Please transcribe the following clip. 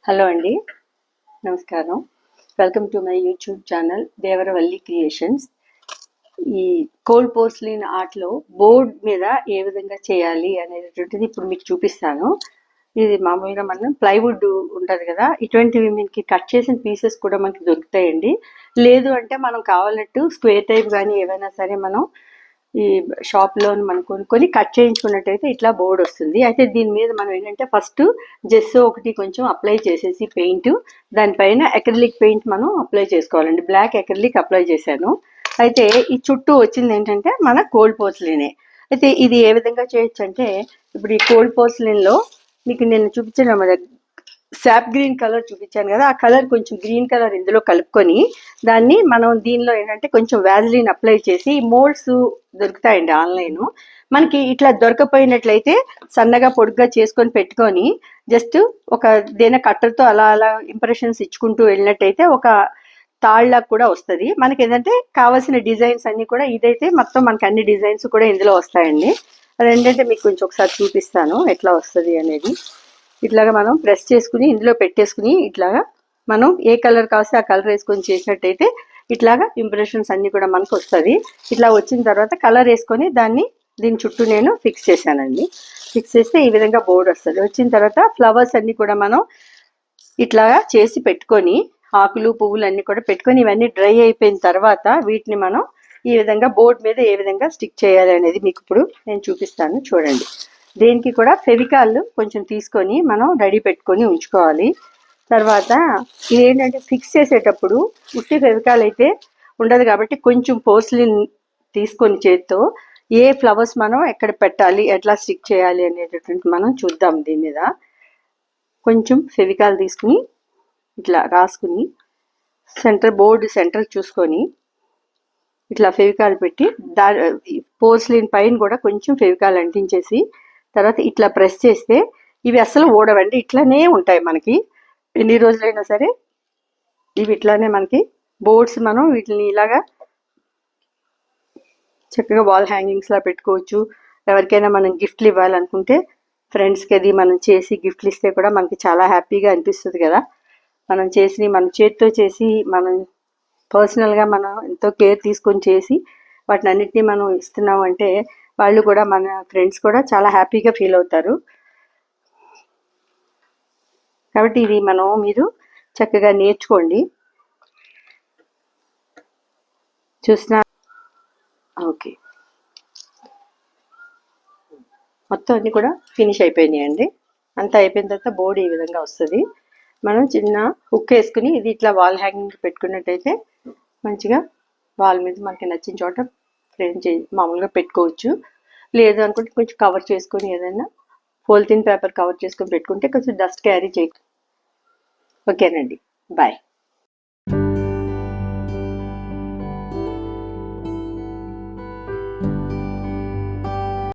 Hello అండి, నమస్కారం. Welcome to my YouTube channel Devaravalli creations. ఈ కోల్డ్ పోర్సిలిన్ ఆర్ట్లో బోర్డ్ మీద ఏ విధంగా చేయాలి అనేటువంటిది ఇప్పుడు మీకు చూపిస్తాను. ఇది మామూలుగా మనం ప్లైవుడ్ ఉంటుంది కదా, ఇటువంటివి మీకు కట్ చేసిన పీసెస్ కూడా మనకి దొరుకుతాయండి. లేదు అంటే మనం కావాలన్నట్టు స్క్వేర్ టైప్ కానీ ఏవైనా సరే మనం ఈ షాప్లో మనం కొనుక్కొని కట్ చేయించుకున్నట్టయితే ఇట్లా బోర్డు వస్తుంది. అయితే దీని మీద మనం ఏంటంటే ఫస్ట్ జెస్సో ఒకటి కొంచెం అప్లై చేసేసి పెయింట్, దానిపైన అక్రిలిక్ పెయింట్ మనం అప్లై చేసుకోవాలండి. బ్లాక్ అక్రిలిక్ అప్లై చేశాను. అయితే ఈ చుట్టూ వచ్చింది ఏంటంటే మన కోల్డ్ పోర్సిలినే. అయితే ఇది ఏ విధంగా చేయొచ్చు అంటే, ఇప్పుడు ఈ కోల్డ్ పోర్సిలిన్లో మీకు నేను చూపించిన శాప్ గ్రీన్ కలర్ చూపించాను కదా, ఆ కలర్ కొంచెం గ్రీన్ కలర్ ఇందులో కలుపుకొని దాన్ని మనం దీనిలో ఏంటంటే కొంచెం వ్యాజిలిన్ అప్లై చేసి మోల్డ్స్ దొరుకుతాయండి ఆన్లైన్. మనకి ఇట్లా దొరకపోయినట్లయితే సన్నగా పొడుగ్గా చేసుకొని పెట్టుకొని జస్ట్ ఒక దేని కట్టర్తో అలా అలా ఇంప్రెషన్స్ ఇచ్చుకుంటూ వెళ్ళినట్టయితే ఒక తాళ్ళ కూడా వస్తుంది. మనకి ఏంటంటే కావాల్సిన డిజైన్స్ అన్ని కూడా ఇదైతే మొత్తం మనకి అన్ని డిజైన్స్ కూడా ఇందులో వస్తాయండి. అదేంటంటే మీకు కొంచెం ఒకసారి చూపిస్తాను ఎట్లా వస్తుంది అనేది. ఇట్లాగా మనం ప్రెస్ చేసుకుని ఇందులో పెట్టేసుకుని ఇట్లాగా మనం ఏ కలర్ కావస్తే ఆ కలర్ వేసుకొని చేసినట్టయితే ఇట్లాగా ఇంప్రెషన్స్ అన్నీ కూడా మనకు వస్తుంది. ఇట్లా వచ్చిన తర్వాత కలర్ వేసుకొని దీని చుట్టూ నేను ఫిక్స్ చేశానండి. ఫిక్స్ చేస్తే ఈ విధంగా బోర్డు వస్తుంది. వచ్చిన తర్వాత ఫ్లవర్స్ అన్నీ కూడా మనం ఇట్లాగా చేసి పెట్టుకొని ఆకులు పువ్వులు అన్నీ కూడా పెట్టుకొని ఇవన్నీ డ్రై అయిపోయిన తర్వాత వీటిని మనం ఈ విధంగా బోర్డు మీద ఏ విధంగా స్టిక్ చేయాలి అనేది మీకు ఇప్పుడు నేను చూపిస్తాను, చూడండి. దేనికి కూడా ఫెవికాల్ కొంచెం తీసుకొని మనం రెడీ పెట్టుకొని ఉంచుకోవాలి. తర్వాత ఇదేంటంటే ఫిక్స్ చేసేటప్పుడు ఉట్టి ఫెవికాల్ అయితే ఉండదు కాబట్టి కొంచెం పోర్సిలిన్ తీసుకొని చేత్తో ఏ ఫ్లవర్స్ మనం ఎక్కడ పెట్టాలి, ఎట్లా స్టిక్ చేయాలి అనేటటువంటి మనం చూద్దాం. దీని మీద కొంచెం ఫెవికాల్ తీసుకుని ఇట్లా రాసుకుని బోర్డు సెంటర్ చూసుకొని ఇట్లా ఫెవికాల్ పెట్టి పోర్సిలిన్ పైన కూడా కొంచెం ఫెవికాల్ అంటించేసి తర్వాత ఇట్లా ప్రెస్ చేస్తే ఇవి అసలు ఊడవండి, ఇట్లానే ఉంటాయి మనకి ఎన్ని రోజులైనా సరే. ఇవి ఇట్లానే మనకి బోర్డ్స్ మనం వీటిని ఇలాగా చక్కగా వాల్ హ్యాంగింగ్స్లా పెట్టుకోవచ్చు. ఎవరికైనా మనం గిఫ్ట్లు ఇవ్వాలనుకుంటే ఫ్రెండ్స్కి అది మనం చేసి గిఫ్ట్లు ఇస్తే కూడా మనకి చాలా హ్యాపీగా అనిపిస్తుంది కదా. మనం మన చేతితో చేసి మనం పర్సనల్గా మనం ఎంతో కేర్ తీసుకొని చేసి వాటిని అన్నిటినీ మనం ఇస్తున్నాం అంటే వాళ్ళు కూడా మన ఫ్రెండ్స్ కూడా చాలా హ్యాపీగా ఫీల్ అవుతారు. కాబట్టి ఇది మీరు చక్కగా నేర్చుకోండి. చూసినా ఓకే, మొత్తం అన్నీ కూడా ఫినిష్ అయిపోయినాయండి. అంతా అయిపోయిన తర్వాత బోర్డు ఈ విధంగా వస్తుంది. మనం చిన్న హుక్ వేసుకుని ఇది ఇట్లా వాల్ హ్యాంగింగ్ పెట్టుకున్నట్టయితే మంచిగా వాల్ మీద మనకి నచ్చిన చోట ఫ్రేమ్ మామూలుగా పెట్టుకోవచ్చు. లేదు అనుకుంటే కొంచెం కవర్ చేసుకొని ఏదైనా పాలిథిన్ పేపర్ కవర్ చేసుకొని పెట్టుకుంటే కొంచెం డస్ట్ క్యారీ చేయకు. ఓకేనండి, బాయ్.